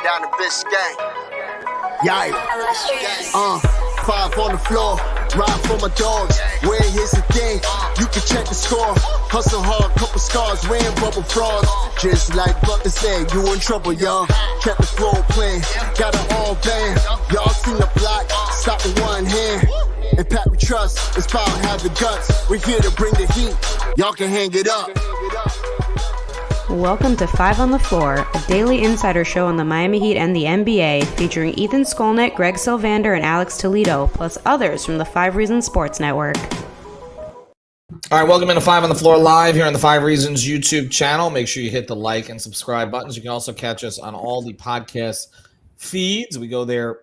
down to Biscayne. Yikes. 5 on the floor, ride for my dogs. Where here's the thing, you can check the score. Hustle hard, couple scars, wearing bubble frogs. Just like Butler said, you in trouble, y'all. Kept the floor playing, got it all band. Y'all seen the block, stop with one hand. And Pat we trust, it's power, have the guts. We're here to bring the heat, y'all can hang it up. Welcome to 5 on the Floor, a daily insider show on the Miami Heat and the NBA, featuring Ethan Skolnick, Greg Sylvander, and Alex Toledo, plus others from the 5 Reasons Sports Network. All right, welcome into 5 on the Floor live here on the 5 Reasons YouTube channel. Make sure you hit the like and subscribe buttons. You can also catch us on all the podcast feeds. We go there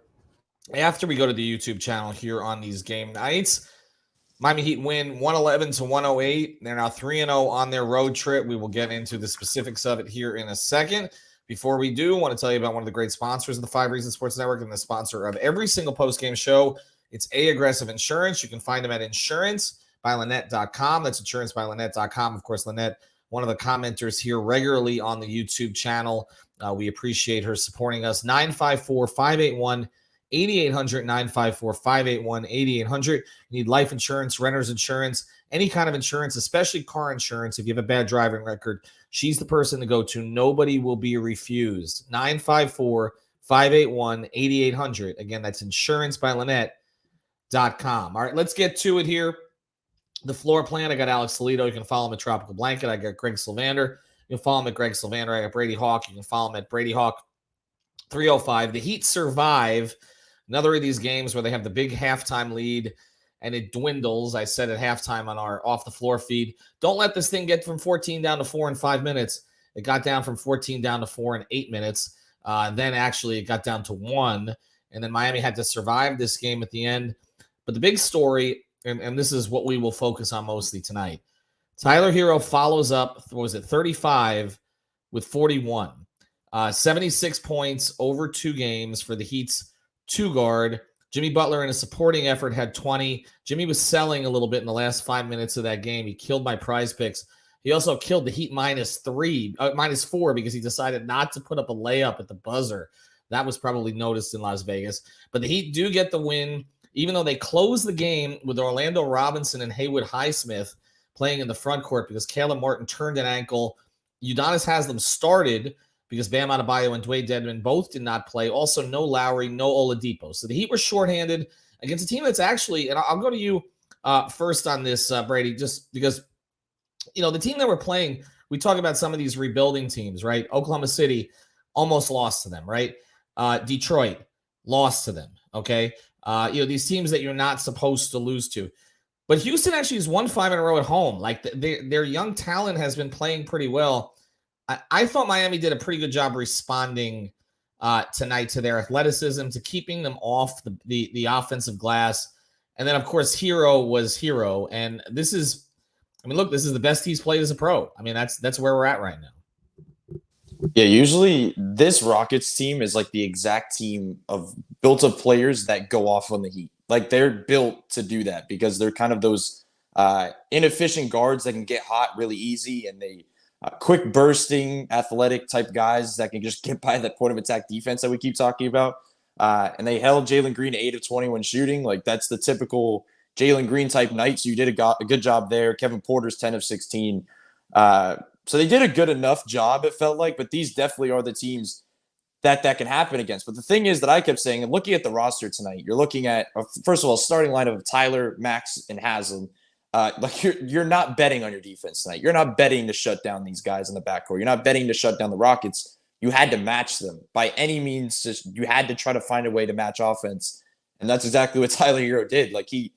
after we go to the YouTube channel here on these game nights. Miami Heat win 111-108. They're now 3-0 on their road trip. We will get into the specifics of it here in a second. Before we do, I want to tell you about one of the great sponsors of the 5 Reasons Sports Network and the sponsor of every single post-game show. It's Aggressive Insurance. You can find them at insurancebyLynette.com. That's insurancebyLynette.com. Of course, Lynette, one of the commenters here regularly on the YouTube channel. We appreciate her supporting us. 954-581-8800, 954-581-8800. You need life insurance, renter's insurance, any kind of insurance, especially car insurance. If you have a bad driving record, she's the person to go to. Nobody will be refused. 954-581-8800. Again, that's insurancebyLynette.com. All right, let's get to it here. The floor plan, I got Alex Toledo. You can follow him at Tropical Blanket. I got Greg Sylvander. You can follow him at Greg Sylvander. I got Brady Hawk. You can follow him at Brady Hawk 305. The Heat survive another of these games where they have the big halftime lead and it dwindles. I said at halftime on our off the floor feed, don't let this thing get from 14 down to 4 in 5 minutes. It got down from 14 down to 4 in 8 minutes. Then actually it got down to 1. And then Miami had to survive this game at the end. But the big story, and this is what we will focus on mostly tonight, Tyler Herro follows up, what was it, 35 with 41. 76 points over 2 games for the Heat's 2-guard. Jimmy Butler in a supporting effort had 20. Jimmy was selling a little bit in the last 5 minutes of that game. He killed my prize picks. He also killed the Heat -4 because he decided not to put up a layup at the buzzer. That was probably noticed in Las Vegas. But the Heat do get the win, even though they closed the game with Orlando Robinson and Haywood Highsmith playing in the front court because Caleb Martin turned an ankle. Udonis Haslem started because Bam Adebayo and Dwayne Dedmon both did not play. Also, no Lowry, no Oladipo. So the Heat were shorthanded against a team that's actually, and I'll go to you first on this, Brady, just because, you know, the team that we're playing, we talk about some of these rebuilding teams, right? Oklahoma City almost lost to them, right? Detroit lost to them, okay? You know, these teams that you're not supposed to lose to. But Houston actually has won 5 in a row at home. Like, their young talent has been playing pretty well. I thought Miami did a pretty good job responding tonight to their athleticism, to keeping them off the offensive glass. And then, of course, Herro was Herro. And this is, I mean, look, this is the best he's played as a pro. I mean, that's where we're at right now. Yeah, usually this Rockets team is like the exact team of built of players that go off on the Heat. Like, they're built to do that because they're kind of those inefficient guards that can get hot really easy, and they quick bursting, athletic type guys that can just get by that point of attack defense that we keep talking about. And they held Jalen Green to 8 of 20 when shooting. Like, that's the typical Jalen Green type night. So you did a good job there. Kevin Porter's 10 of 16. So they did a good enough job, it felt like, but these definitely are the teams that can happen against. But the thing is that I kept saying, and looking at the roster tonight, you're looking at, first of all, starting lineup of Tyler, Max, and Haslem. Like, you're not betting on your defense tonight. You're not betting to shut down these guys in the backcourt. You're not betting to shut down the Rockets. You had to match them by any means. You had to try to find a way to match offense, and that's exactly what Tyler Herro did. Like, he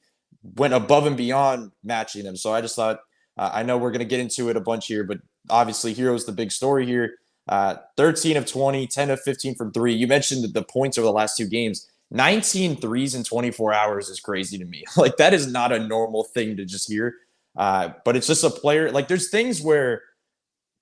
went above and beyond matching them. So I just thought, I know we're going to get into it a bunch here, but obviously Herro's the big story here. 13 of 20, 10 of 15 from 3. You mentioned the points over the last 2 games. 19 threes in 24 hours is crazy to me. Like, that is not a normal thing to just hear. But it's just a player. Like, there's things where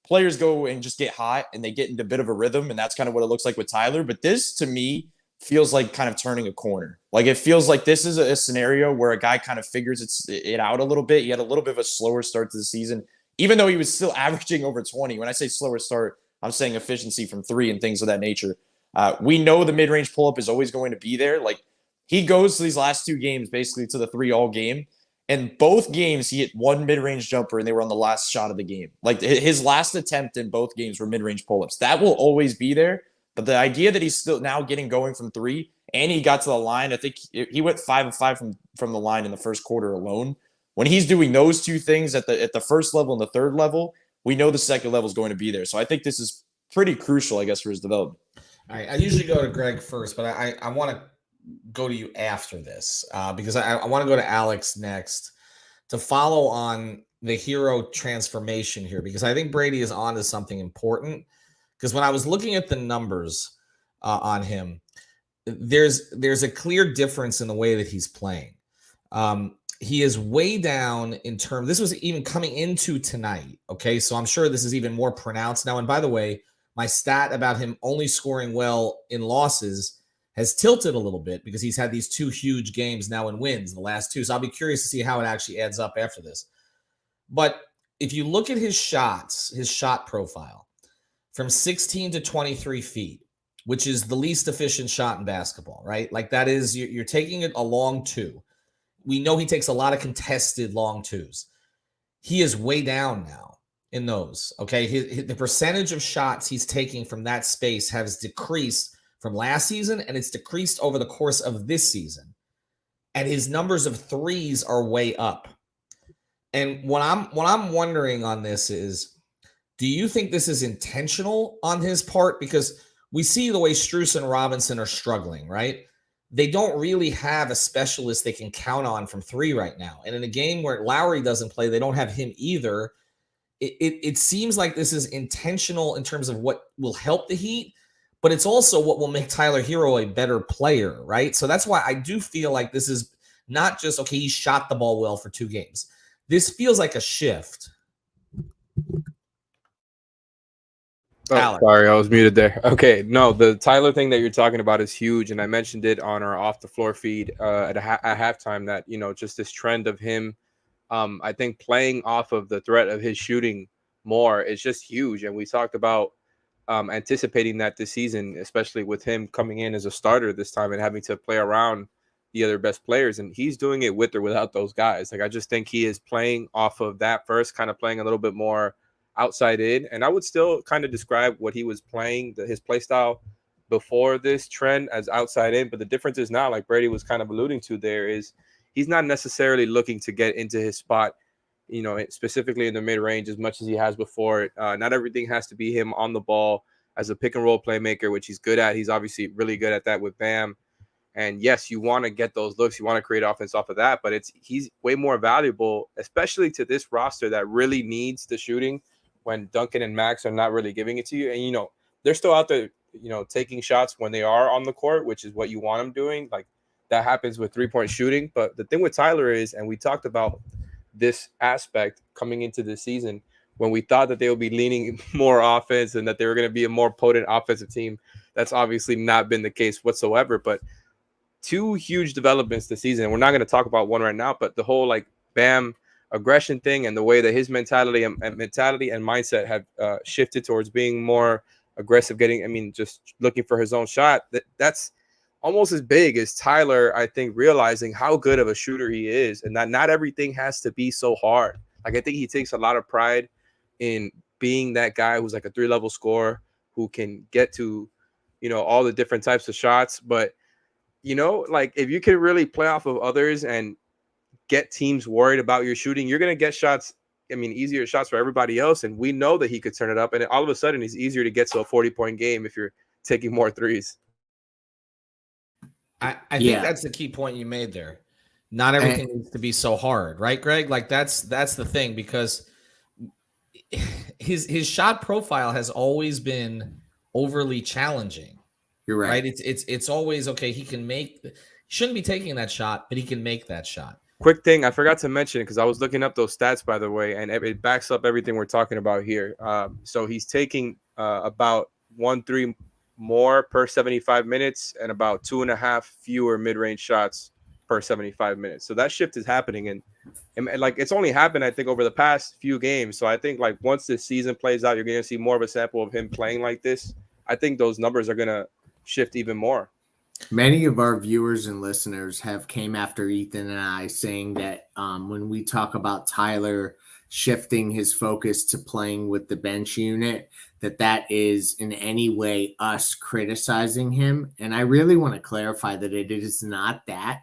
players go and just get hot and they get into a bit of a rhythm, and that's kind of what it looks like with Tyler. But this, to me, feels like kind of turning a corner. Like, it feels like this is a scenario where a guy kind of figures it out a little bit. He had a little bit of a slower start to the season, even though he was still averaging over 20. When I say slower start, I'm saying efficiency from 3 and things of that nature. We know the mid-range pull-up is always going to be there. Like, he goes to these last 2 games, basically to the 3-all game. And both games, he hit one mid-range jumper, and they were on the last shot of the game. Like, his last attempt in both games were mid-range pull-ups. That will always be there. But the idea that he's still now getting going from 3, and he got to the line, I think he went 5 of 5 from the line in the first quarter alone. When he's doing those 2 things at the first level and the third level, we know the second level is going to be there. So I think this is pretty crucial, I guess, for his development. All right, I usually go to Greg first, but I want to go to you after this because I want to go to Alex next to follow on the Herro transformation here, because I think Brady is on to something important. Because when I was looking at the numbers on him, there's a clear difference in the way that he's playing. He is way down in terms. This was even coming into tonight. Okay, so I'm sure this is even more pronounced now. And by the way, my stat about him only scoring well in losses has tilted a little bit because he's had these 2 huge games now in wins, the last 2. So I'll be curious to see how it actually adds up after this. But if you look at his shots, his shot profile from 16 to 23 feet, which is the least efficient shot in basketball, right? Like that is, you're taking it a long 2. We know he takes a lot of contested long 2s. He is way down now in those, okay? The percentage of shots he's taking from that space has decreased from last season, and it's decreased over the course of this season. And his numbers of 3s are way up. And what I'm wondering on this is, do you think this is intentional on his part? Because we see the way Strus and Robinson are struggling, right? They don't really have a specialist they can count on from 3 right now. And in a game where Lowry doesn't play, they don't have him either. It seems like this is intentional in terms of what will help the Heat, but it's also what will make Tyler Herro a better player, right? So that's why I do feel like this is not just, okay, he shot the ball well for 2 games. This feels like a shift. Oh, sorry, I was muted there. Okay, no, the Tyler thing that you're talking about is huge, and I mentioned it on our off the floor feed at halftime that, you know, just this trend of him, I think playing off of the threat of his shooting more is just huge, and we talked about anticipating that this season, especially with him coming in as a starter this time and having to play around the other best players, and he's doing it with or without those guys. Like, I just think he is playing off of that first, kind of playing a little bit more outside in, and I would still kind of describe what he was playing, his play style before this trend, as outside in. But the difference is now, like Brady was kind of alluding to there, is he's not necessarily looking to get into his spot, you know, specifically in the mid-range as much as he has before. Not everything has to be him on the ball as a pick and roll playmaker, which he's good at. He's obviously really good at that with Bam. And yes, you want to get those looks, you want to create offense off of that, but he's way more valuable, especially to this roster that really needs the shooting when Duncan and Max are not really giving it to you. And, you know, they're still out there, you know, taking shots when they are on the court, which is what you want them doing. Like, that happens with 3-point shooting. But the thing with Tyler is, and we talked about this aspect coming into this season, when we thought that they would be leaning more offense and that they were going to be a more potent offensive team, that's obviously not been the case whatsoever. But 2 huge developments this season. We're not going to talk about one right now, but the whole, like, Bam aggression thing and the way that his mentality and mindset have shifted towards being more aggressive, just looking for his own shot. That's almost as big as Tyler, I think, realizing how good of a shooter he is, and that not everything has to be so hard. Like, I think he takes a lot of pride in being that guy who's like a 3-level scorer who can get to, you know, all the different types of shots. But, you know, like, if you can really play off of others and get teams worried about your shooting, you're going to get shots, easier shots for everybody else. And we know that he could turn it up. And all of a sudden, it's easier to get to a 40-point game if you're taking more threes. I think that's the key point you made there. Not everything needs to be so hard, right, Greg? Like, that's the thing, because his shot profile has always been overly challenging. You're right. It's always, okay, he shouldn't be taking that shot, but he can make that shot. Quick thing, I forgot to mention, because I was looking up those stats, by the way, and it backs up everything we're talking about here. So he's taking about 1-3 more per 75 minutes and about 2.5 fewer mid-range shots per 75 minutes. So that shift is happening, and like, it's only happened, I think, over the past few games. So I think, like, once this season plays out, you're going to see more of a sample of him playing like this. I think those numbers are going to shift even more. Many of our viewers and listeners have came after Ethan and I saying that when we talk about Tyler shifting his focus to playing with the bench unit, that is in any way us criticizing him. And I really want to clarify that it is not that.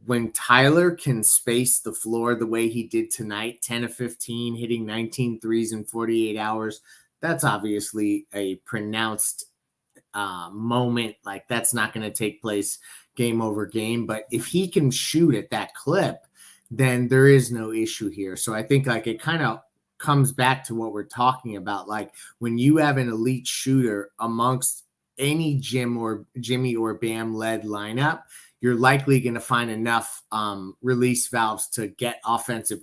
When Tyler can space the floor the way he did tonight, 10 of 15, hitting 19 threes in 48 hours, that's obviously a pronounced moment. Like, that's not going to take place game over game. But if he can shoot at that clip, then there is no issue here. So I think like it kind of comes back to what we're talking about. Like when you have an elite shooter amongst any Jimmy or Bam led lineup, you're likely going to find enough release valves to get offensive,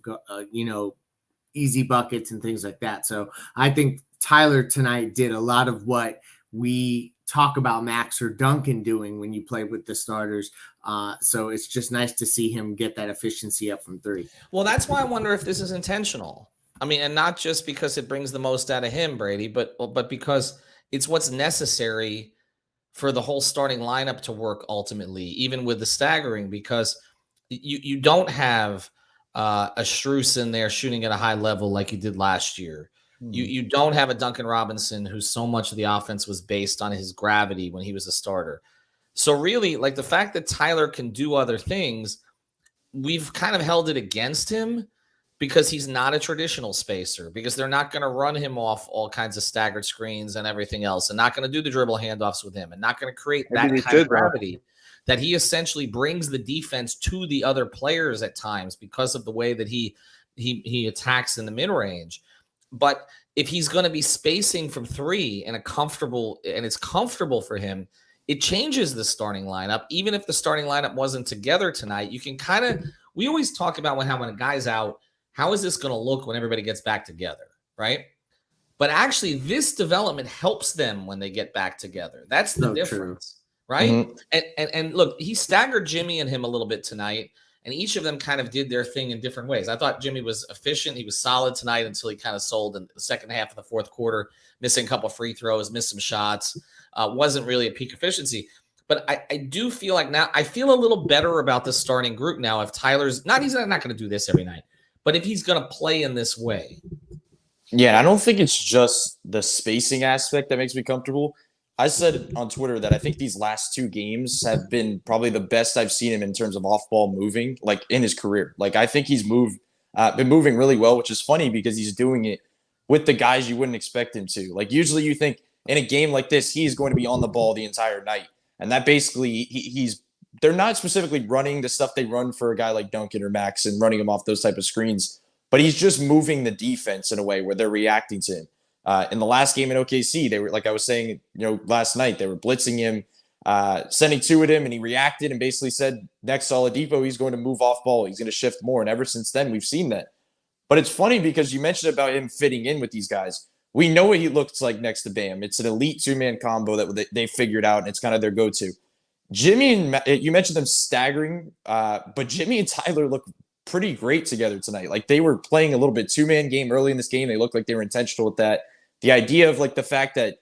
easy buckets and things like that. So I think Tyler tonight did a lot of what we talk about Max or Duncan doing when you play with the starters. So it's just nice to see him get that efficiency up from three. Well, that's why I wonder if this is intentional. I mean, and not just because it brings the most out of him, Brady, but because it's what's necessary for the whole starting lineup to work ultimately, even with the staggering, because you don't have a Strus in there shooting at a high level like you did last year. You don't have a Duncan Robinson who so much of the offense was based on his gravity when he was a starter. So really, like the fact that Tyler can do other things, we've kind of held it against him because he's not a traditional spacer, because they're not going to run him off all kinds of staggered screens and everything else, and not going to do the dribble handoffs with him, and not going to create that kind of gravity that he essentially brings the defense to the other players at times because of the way that he attacks in the mid-range. But if he's going to be spacing from three and it's comfortable for him, it changes the starting lineup. Even if the starting lineup wasn't together tonight, you can we always talk about when a guy's out, how is this going to look when everybody gets back together, right? But actually, this development helps them when they get back together. That's the difference, right? Mm-hmm. And look, he staggered Jimmy and him a little bit tonight, and each of them kind of did their thing in different ways. I thought Jimmy was efficient. He was solid tonight until he kind of sold in the second half of the fourth quarter, missing a couple free throws, missed some shots. Wasn't really at peak efficiency. But I do feel like now I feel a little better about the starting group now. If Tyler's he's not going to do this every night, but if he's going to play in this way. Yeah, I don't think it's just the spacing aspect that makes me comfortable. I said on Twitter that I think these last two games have been probably the best I've seen him in terms of off-ball moving, like in his career. Like I think he's been moving really well, which is funny because he's doing it with the guys you wouldn't expect him to. Like usually you think in a game like this, he's going to be on the ball the entire night. And that basically they're not specifically running the stuff they run for a guy like Duncan or Max and running him off those type of screens, but he's just moving the defense in a way where they're reacting to him. In the last game in OKC, they were, like I was saying, last night, they were blitzing him, sending two at him, and he reacted and basically said, next Oladipo, he's going to move off ball. He's going to shift more. And ever since then, we've seen that. But it's funny because you mentioned about him fitting in with these guys. We know what he looks like next to Bam. It's an elite two-man combo that they figured out, and it's kind of their go-to. Jimmy and you mentioned them staggering, but Jimmy and Tyler look pretty great together tonight. Like they were playing a little bit two-man game early in this game. They looked like they were intentional with that. The idea of like the fact that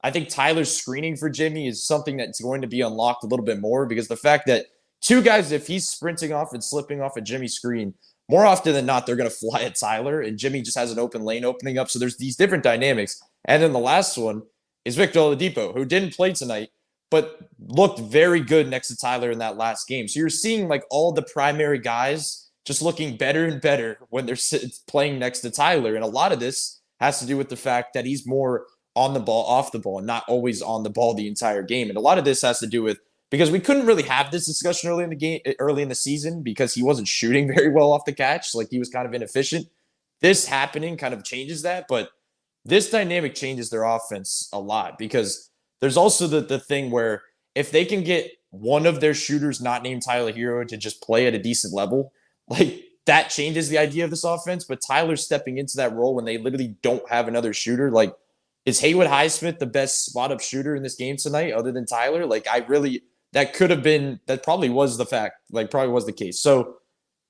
I think Tyler's screening for Jimmy is something that's going to be unlocked a little bit more, because the fact that two guys, if he's sprinting off and slipping off a Jimmy screen, more often than not, they're going to fly at Tyler, and Jimmy just has an open lane opening up. So there's these different dynamics. And then the last one is Victor Oladipo, who didn't play tonight, but looked very good next to Tyler in that last game. So you're seeing like all the primary guys just looking better and better when they're playing next to Tyler. And a lot of this has to do with the fact that he's more on the ball, off the ball, and not always on the ball the entire game. And a lot of this has to do with, because we couldn't really have this discussion early in the season because he wasn't shooting very well off the catch. Like he was kind of inefficient. This happening kind of changes that, but this dynamic changes their offense a lot, because there's also the thing where if they can get one of their shooters not named Tyler Herro to just play at a decent level, like that changes the idea of this offense. But Tyler's stepping into that role when they literally don't have another shooter. Like, is Haywood Highsmith the best spot-up shooter in this game tonight other than Tyler? Like, that probably was the case. So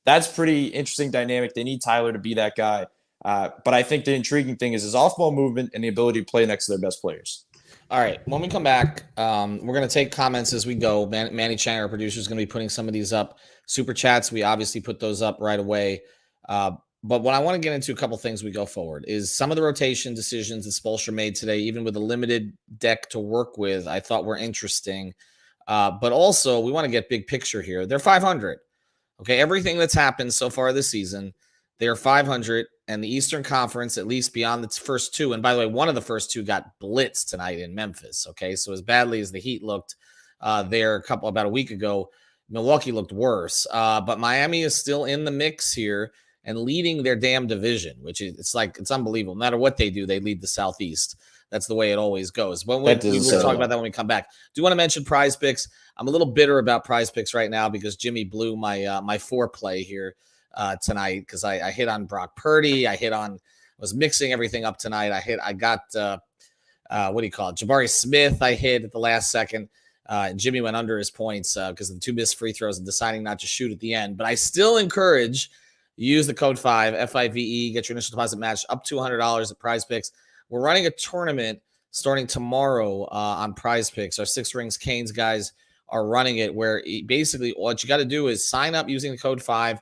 that's pretty interesting dynamic. They need Tyler to be that guy. But I think the intriguing thing is his off-ball movement and the ability to play next to their best players. All right. When we come back, we're going to take comments as we go. Manny Chang, our producer, is going to be putting some of these up. Super chats, we obviously put those up right away. But what I want to get into a couple things we go forward is some of the rotation decisions that Spoelstra made today, even with a limited deck to work with, I thought were interesting. But also, we want to get big picture here. They're 500. Okay, everything that's happened so far this season, they are 500, and the Eastern Conference, at least beyond the first two, and by the way, one of the first two got blitzed tonight in Memphis. Okay, so as badly as the Heat looked there about a week ago, Milwaukee looked worse. But Miami is still in the mix here and leading their damn division, which is it's unbelievable. No matter what they do, they lead the Southeast. That's the way it always goes. But we will talk about that when we come back. Do want to mention Prize Picks. I'm a little bitter about Prize Picks right now because Jimmy blew my my foreplay here tonight because I hit on Brock Purdy. I was mixing everything up tonight. I got what do you call it? Jabari Smith. I hit at the last second. Jimmy went under his points because of the two missed free throws and deciding not to shoot at the end. But I still encourage you use the code 5 FIVE. Get your initial deposit matched up to $100 at Prize Picks. We're running a tournament starting tomorrow on Prize Picks. Our Six Rings Canes guys are running it where basically what you got to do is sign up using the code 5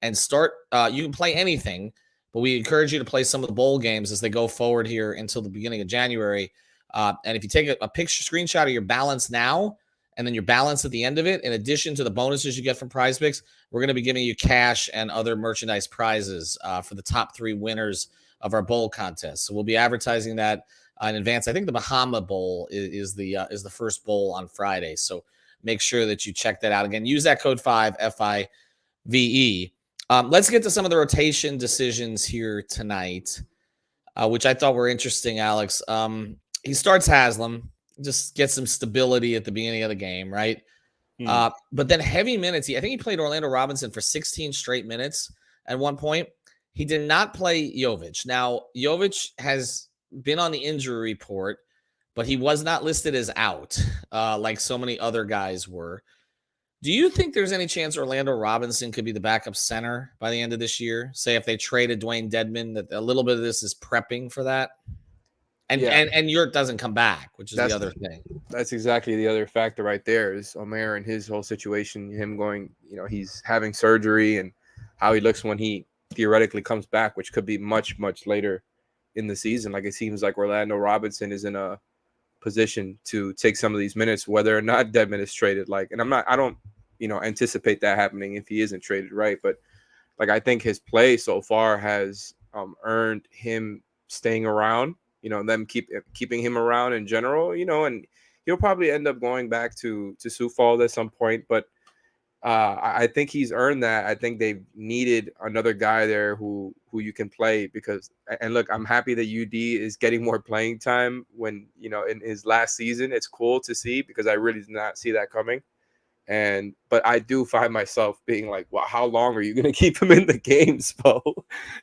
and start. You can play anything, but we encourage you to play some of the bowl games as they go forward here until the beginning of January. And if you take a picture screenshot of your balance now and then your balance at the end of it, in addition to the bonuses you get from Prize Picks, we're going to be giving you cash and other merchandise prizes for the top 3 winners of our bowl contest. So we'll be advertising that in advance. I think the Bahama Bowl is the first bowl on Friday. So make sure that you check that out. Again, use that code 5 FIVE. Let's get to some of the rotation decisions here tonight, which I thought were interesting, Alex. He starts Haslam, just get some stability at the beginning of the game, right? But then heavy minutes. I think he played Orlando Robinson for 16 straight minutes at one point. He did not play Jovic. Now, Jovic has been on the injury report, but he was not listed as out like so many other guys were. Do you think there's any chance Orlando Robinson could be the backup center by the end of this year? Say if they traded Dwayne Dedmon, that a little bit of this is prepping for that? And Yurt doesn't come back, which is the other thing. That's exactly the other factor right there is Omer and his whole situation, him going, he's having surgery and how he looks when he theoretically comes back, which could be much, much later in the season. Like it seems like Orlando Robinson is in a position to take some of these minutes, whether or not Dedmon is traded. I don't, anticipate that happening if he isn't traded, right? But I think his play so far has earned him staying around, them keeping him around in general, and he'll probably end up going back to Sioux Falls at some point. But I think he's earned that. I think they've needed another guy there who you can play because, and look, I'm happy that UD is getting more playing time when, in his last season. It's cool to see because I really did not see that coming. But I do find myself being like, wow, how long are you going to keep him in the games, Bo?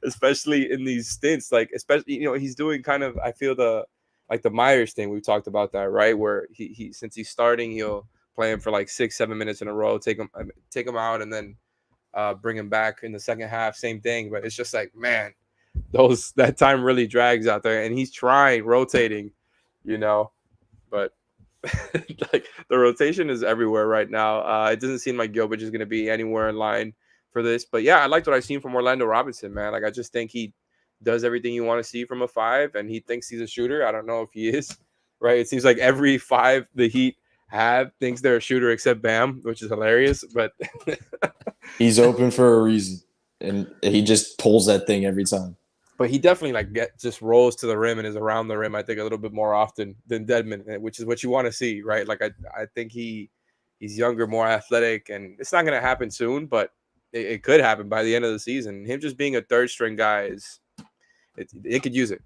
Especially in these stints, especially, he's doing kind of, I feel the Myers thing. We've talked about that, right? Where he since he's starting, he'll play him for 6-7 minutes in a row, take him out, and then bring him back in the second half. Same thing, but it's just man, that time really drags out there, and he's trying rotating, but the rotation is everywhere right now. It doesn't seem like Jovic is going to be anywhere in line for this, but yeah, I liked what I've seen from Orlando Robinson, man. I just think he does everything you want to see from a 5, and he thinks he's a shooter. I don't know if he is, right? It seems like every 5 the Heat thinks they're a shooter except Bam, which is hilarious, but he's open for a reason, and he just pulls that thing every time. But he definitely just rolls to the rim and is around the rim, I think, a little bit more often than Dedmon, which is what you want to see, right? I think he's younger, more athletic, and it's not going to happen soon, but it could happen by the end of the season. Him just being a third string guy it could use it.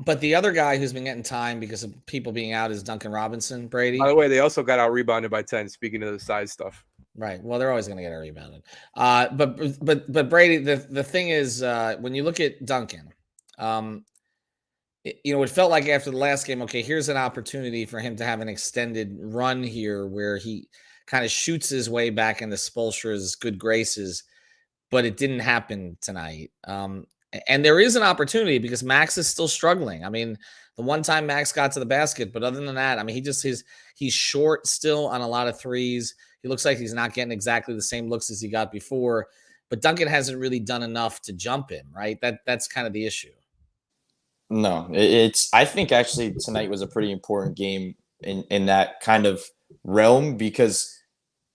But the other guy who's been getting time because of people being out is Duncan Robinson, Brady. By the way, they also got out rebounded by 10, speaking of the size stuff. Right. Well, they're always going to get out rebounded. But Brady, the thing is, when you look at Duncan, it felt like after the last game, okay, here's an opportunity for him to have an extended run here where he kind of shoots his way back into Spoelstra's good graces, but it didn't happen tonight. And there is an opportunity because Max is still struggling. I mean, the one time Max got to the basket. But other than that, I mean, he's short still on a lot of threes. He looks like he's not getting exactly the same looks as he got before. But Duncan hasn't really done enough to jump him, right? That's kind of the issue. No, I think actually tonight was a pretty important game in that kind of realm, because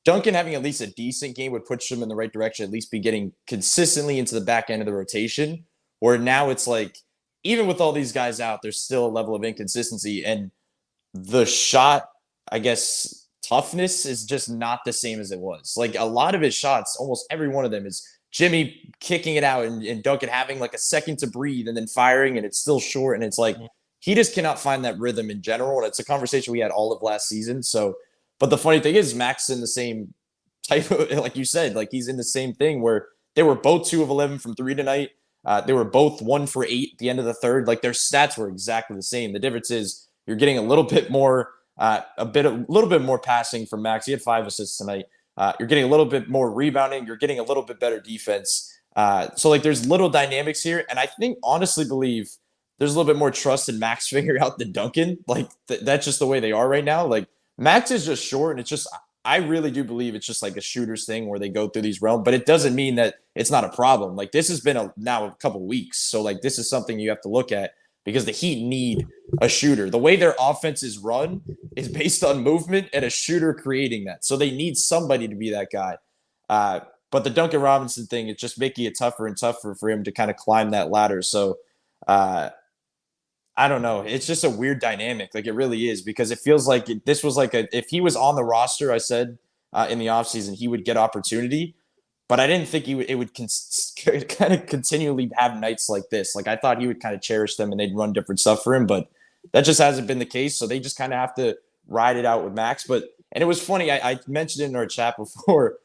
Duncan having at least a decent game would push him in the right direction, at least be getting consistently into the back end of the rotation. Where now it's like, even with all these guys out, there's still a level of inconsistency, and the shot, I guess, toughness is just not the same as it was. Like, a lot of his shots, almost every one of them, is Jimmy kicking it out and Duncan having like a second to breathe and then firing, and it's still short. And it's like, he just cannot find that rhythm in general. And it's a conversation we had all of last season. So, but the funny thing is, Max in the same type of, like you said, like he's in the same thing where they were both 2 of 11 from 3 tonight. They were both 1 for 8 at the end of the third. Like, their stats were exactly the same. The difference is you're getting a little bit more, a little bit more passing from Max. He had 5 assists tonight. You're getting a little bit more rebounding. You're getting a little bit better defense. So like, there's little dynamics here. And I honestly believe there's a little bit more trust in Max figuring out than Duncan. Like, that's just the way they are right now. Like, Max is just short, and it's just, I really do believe it's just like a shooter's thing where they go through these realms, but it doesn't mean that it's not a problem. Like, this has been now a couple weeks. So like, this is something you have to look at, because the Heat need a shooter. The way their offense is run is based on movement and a shooter creating that. So they need somebody to be that guy. But the Duncan Robinson thing, it's just making it tougher and tougher for him to kind of climb that ladder. So I don't know. It's just a weird dynamic. Like, it really is, because it feels like this was like if he was on the roster, I said in the offseason, he would get opportunity. But I didn't think it would kind of continually have nights like this. Like, I thought he would kind of cherish them and they'd run different stuff for him, but that just hasn't been the case. So they just kind of have to ride it out with Max. And it was funny. I mentioned it in our chat before,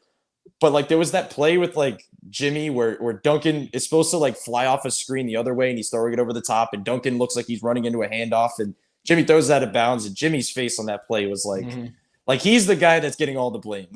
but like, there was that play with like Jimmy where Duncan is supposed to like fly off a screen the other way, and he's throwing it over the top, and Duncan looks like he's running into a handoff, and Jimmy throws it out of bounds, and Jimmy's face on that play was like, like, he's the guy that's getting all the blame.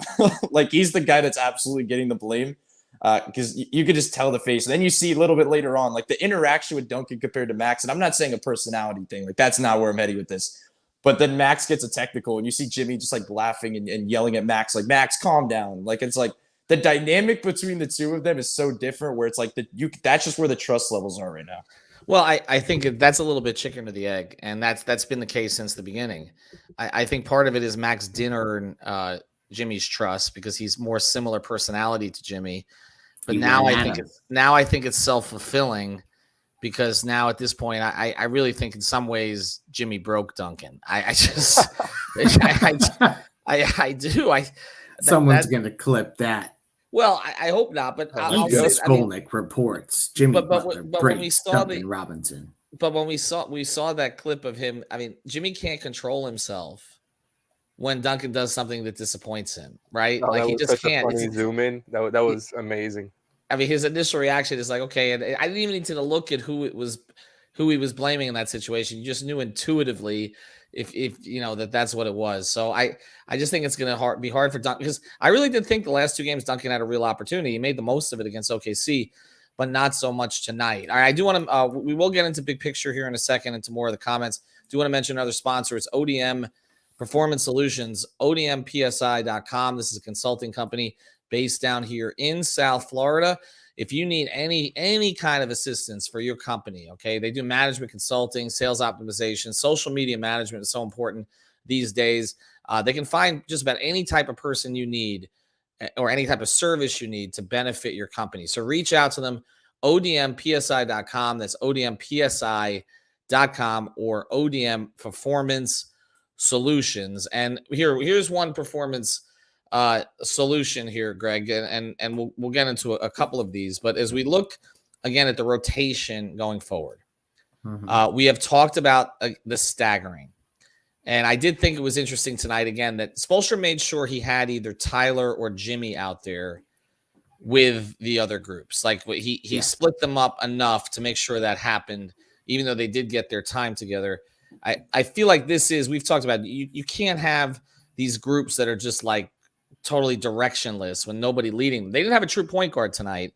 Like, he's the guy that's absolutely getting the blame, because you could just tell the face. And then you see a little bit later on, like, the interaction with Duncan compared to Max. And I'm not saying a personality thing. Like, that's not where I'm heading with this. But then Max gets a technical, and you see Jimmy just like laughing and yelling at Max, like, Max, calm down. Like, it's like the dynamic between the two of them is so different, where it's like that's just where the trust levels are right now. Well, I think that's a little bit chicken or the egg, and that's been the case since the beginning. I think part of it is Max didn't earn Jimmy's trust because he's more similar personality to Jimmy. But now I think it's self-fulfilling, because now at this point, I really think in some ways Jimmy broke Duncan. I just I do. Someone's going to clip that. Well, I hope not, but Skolnick reports Jimmy Butler when we saw Duncan Robinson. But when we saw that clip of him, I mean, Jimmy can't control himself when Duncan does something that disappoints him, right? Oh, like, he just can't. Funny zoom in. That was amazing. I mean, his initial reaction is like, okay, and I didn't even need to look at who he was blaming in that situation. You just knew intuitively if you know that's what it was. So I just think it's going to be hard for Duncan, because I really did think the last 2 games Duncan had a real opportunity. He made the most of it against OKC, but not so much tonight. All right, I do want to we will get into big picture here in a second, into more of the comments. Do want to mention another sponsor. It's ODM Performance Solutions, odmpsi.com. This is a consulting company based down here in South Florida. If you need any kind of assistance for your company, okay, they do management consulting, sales optimization, social media management is so important these days. They can find just about any type of person you need, or any type of service you need to benefit your company. So reach out to them, odmpsi.com. That's odmpsi.com, or ODM Performance Solutions. And here's one performance solution here, Greg, and we'll get into a couple of these. But as we look again at the rotation going forward, we have talked about the staggering, and I did think it was interesting tonight again that Spoelstra made sure he had either Tyler or Jimmy out there with the other groups. Like, he split them up enough to make sure that happened, even though they did get their time together. I feel like we've talked about you can't have these groups that are just like totally directionless when nobody leading them. They didn't have a true point guard tonight.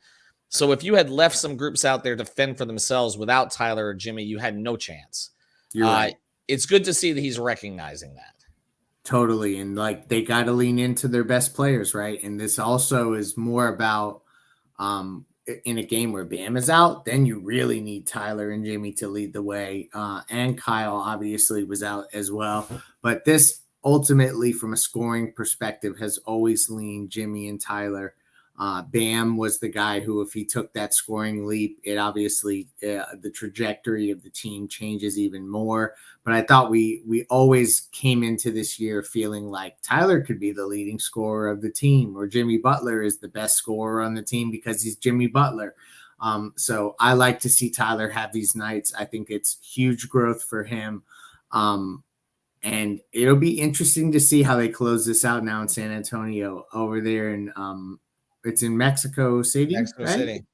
So if you had left some groups out there to fend for themselves without Tyler or Jimmy, you had no chance. You're right. It's good to see that he's recognizing that. Totally. And like they got to lean into their best players, right? And this also is more about in a game where Bam is out, then you really need Tyler and Jimmy to lead the way. And Kyle obviously was out as well. But this ultimately, from a scoring perspective, has always leaned Jimmy and Tyler. Bam was the guy who, if he took that scoring leap, it obviously the trajectory of the team changes even more. But I thought we always came into this year feeling like Tyler could be the leading scorer of the team, or Jimmy Butler is the best scorer on the team because he's Jimmy Butler. So I like to see Tyler have these nights. I think it's huge growth for him. And it'll be interesting to see how they close this out now in San Antonio over there. And it's in Mexico City. Mexico right? City.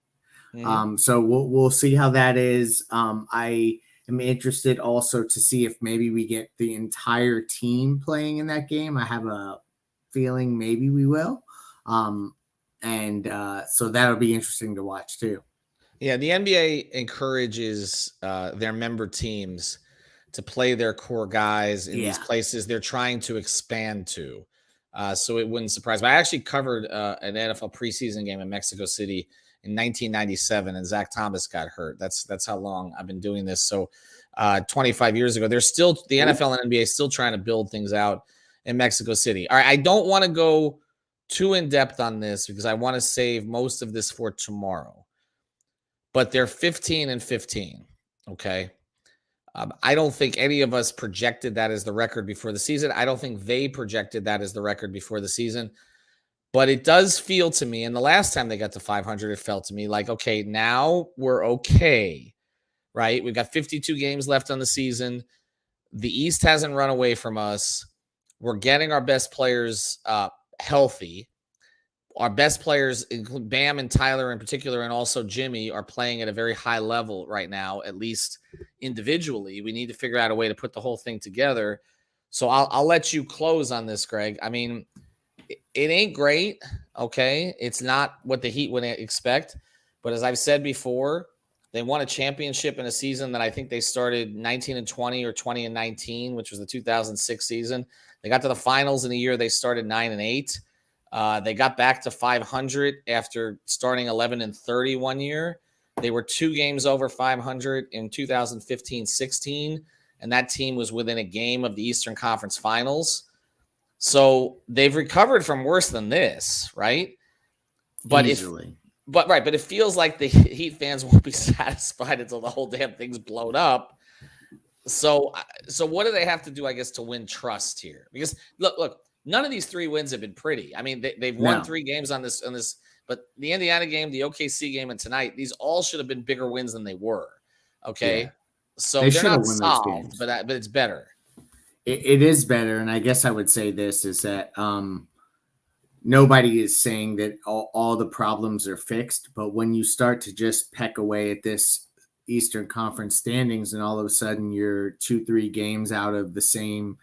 Mm-hmm. So we'll see how that is. I am interested also to see if maybe we get the entire team playing in that game. I have a feeling maybe we will. So that'll be interesting to watch too. Yeah, the NBA encourages their member teams to play their core guys in these places they're trying to expand to. So it wouldn't surprise me. I actually covered an NFL preseason game in Mexico City in 1997, and Zach Thomas got hurt. That's how long I've been doing this. So 25 years ago, they're still, the NFL and NBA is still trying to build things out in Mexico City. All right, I don't want to go too in depth on this because I want to save most of this for tomorrow. But they're 15-15. Okay. I don't think any of us projected that as the record before the season. I don't think they projected that as the record before the season. But it does feel to me, and the last time they got to 500, it felt to me like, okay, now we're okay, right? We've got 52 games left on the season. The East hasn't run away from us. We're getting our best players healthy. Our best players, including Bam and Tyler in particular, and also Jimmy, are playing at a very high level right now, at least individually. We need to figure out a way to put the whole thing together. So I'll let you close on this, Greg. I mean, it ain't great, okay? It's not what the Heat would expect. But as I've said before, they won a championship in a season that I think they started 19-20 or 20-19, which was the 2006 season. They got to the finals in a year they started 9-8. They got back to 500 after starting 11-30 one year. They were 2 games over 500 in 2015-16, and that team was within a game of the Eastern Conference Finals. So they've recovered from worse than this, right? But easily. But it feels like the Heat fans won't be satisfied until the whole damn thing's blown up. So what do they have to do, I guess, to win trust here? Because look. None of these 3 wins have been pretty. I mean, they've won 3 games on this, but the Indiana game, the OKC game, and tonight, these all should have been bigger wins than they were. Okay, yeah. So they're not solved, but it's better. It is better, and I guess I would say this is that nobody is saying that all the problems are fixed, but when you start to just peck away at this Eastern Conference standings, and all of a sudden you're 2-3 games out of the same,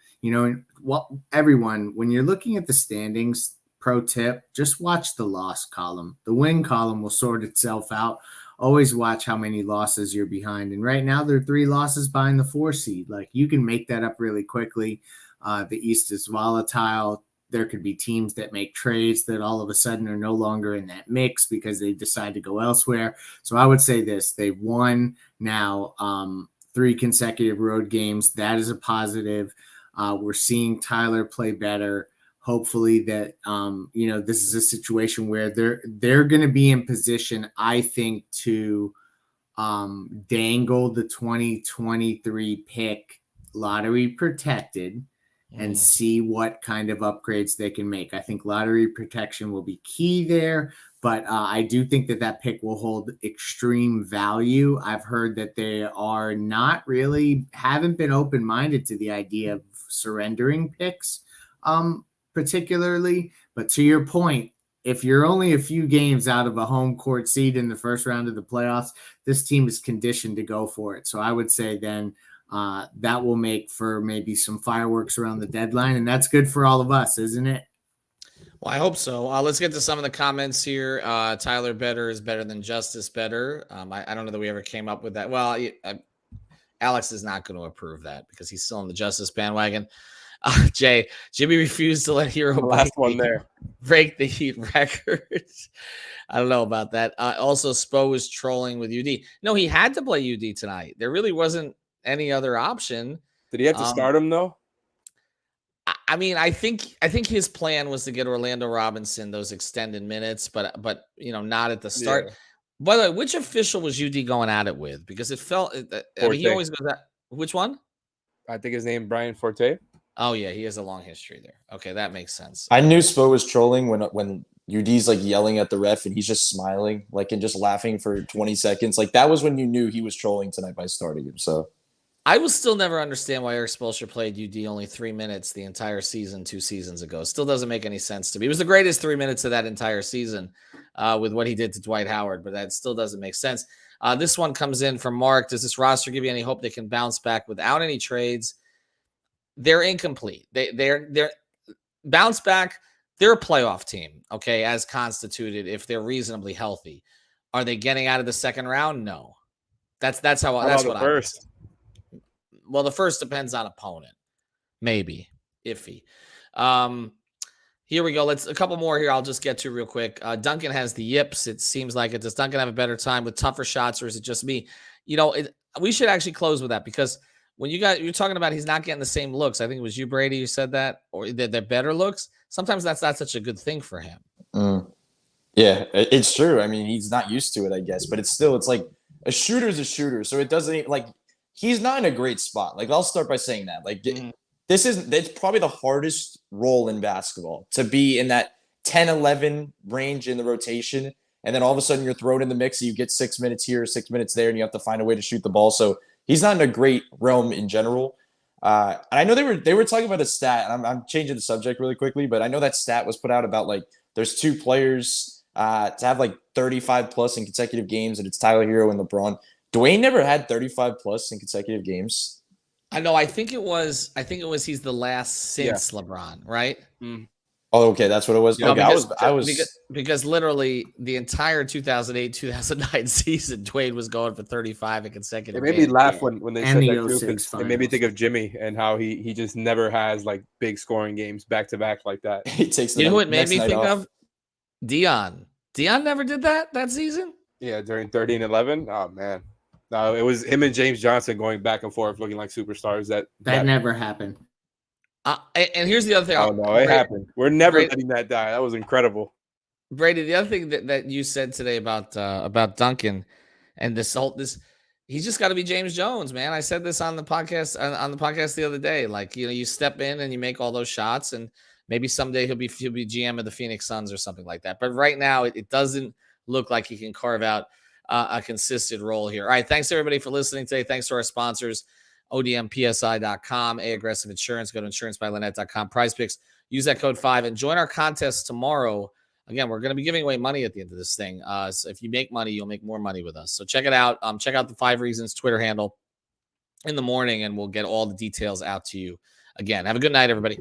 everyone, when you're looking at the standings, pro tip, just watch the loss column. The win column will sort itself out. Always watch how many losses you're behind. And right now there are 3 losses behind the 4 seed. Like, you can make that up really quickly. The East is volatile. There could be teams that make trades that all of a sudden are no longer in that mix because they decide to go elsewhere. So I would say this: they've won now 3 consecutive road games. That is a positive. We're seeing Tyler play better. Hopefully that, this is a situation where they're going to be in position, I think, to dangle the 2023 pick, lottery protected, and see what kind of upgrades they can make. I think lottery protection will be key there, but I do think that pick will hold extreme value. I've heard that they are haven't been open-minded to the idea of surrendering picks, particularly. But to your point, if you're only a few games out of a home court seat in the first round of the playoffs, this team is conditioned to go for it. So I would say then that will make for maybe some fireworks around the deadline, and that's good for all of us, isn't it? Well, I hope so. Let's get to some of the comments here. Tyler better is better than Justice better. I don't know that we ever came up with that. Well, Alex is not going to approve that because he's still on the Justice bandwagon. Jimmy refused to let Herro break the Heat record. I don't know about that. Also, Spo was trolling with UD. No, he had to play UD tonight. There really wasn't any other option. Did he have to start him though? I mean, I think his plan was to get Orlando Robinson those extended minutes, but not at the start. Yeah. By the way, which official was UD going at it with? Because it felt he always goes at which one? I think his name Brian Forte. Oh yeah, he has a long history there. Okay, that makes sense. I knew Spo was trolling when UD's like yelling at the ref and he's just smiling and just laughing for 20 seconds. Like that was when you knew he was trolling tonight by starting him. So I will still never understand why Eric Spoelstra played UD only 3 minutes the entire season 2 seasons ago. Still doesn't make any sense to me. It was the greatest 3 minutes of that entire season with what he did to Dwight Howard, but that still doesn't make sense. This one comes in from Mark. Does this roster give you any hope they can bounce back without any trades? They're incomplete. They're bounce back. They're a playoff team, okay, as constituted if they're reasonably healthy. Are they getting out of the second round? No. That's what I'm saying. Well, the first depends on opponent. Maybe. Iffy. Here we go. Let's a couple more here. I'll just get to real quick. Duncan has the yips. It seems like it. Does Duncan have a better time with tougher shots, or is it just me? We should actually close with that because when you're talking about he's not getting the same looks. I think it was you, Brady, who said that, or they're better looks. Sometimes that's not such a good thing for him. Yeah, it's true. I mean, he's not used to it, I guess, but it's like a shooter's a shooter, so it doesn't he's not in a great spot. I'll start by saying that. It's probably the hardest role in basketball to be in that 10-11 range in the rotation, and then all of a sudden you're thrown in the mix. And you get 6 minutes here, 6 minutes there, and you have to find a way to shoot the ball. So he's not in a great realm in general. And I know they were talking about a stat, and I'm changing the subject really quickly, but I know that stat was put out about there's 2 players to have 35 plus in consecutive games, and it's Tyler Herro and LeBron. Dwayne never had 35 plus in consecutive games. I know. I think it was he's the last since LeBron, right? Mm. Oh, okay, that's what it was. Okay, because literally the entire 2008-2009 season, Dwayne was going for 35 in consecutive. It made me laugh when they said that too, because it made me think of Jimmy and how he just never has big scoring games back to back like that. He takes. You know who it made me think of? Dion. Dion never did that season. Yeah, during 30 and 11. Oh man. No, it was him and James Johnson going back and forth looking like superstars. That never happened. And here's the other thing. Oh, no, it happened. We're never letting that die. That was incredible. Brady, the other thing that you said today about Duncan and this he's just got to be James Jones, man. I said this on the podcast the other day. You step in and you make all those shots, and maybe someday he'll be GM of the Phoenix Suns or something like that. But right now, it doesn't look like he can carve out a consistent role here. All right. Thanks everybody for listening today. Thanks to our sponsors, ODMPSI.com, A Aggressive Insurance. Go to insurancebyLynette.com, Prize Picks. Use that code 5 and join our contest tomorrow. Again, we're going to be giving away money at the end of this thing. So if you make money, you'll make more money with us. So check it out. Check out the 5 Reasons Twitter handle in the morning, and we'll get all the details out to you. Again, have a good night, everybody.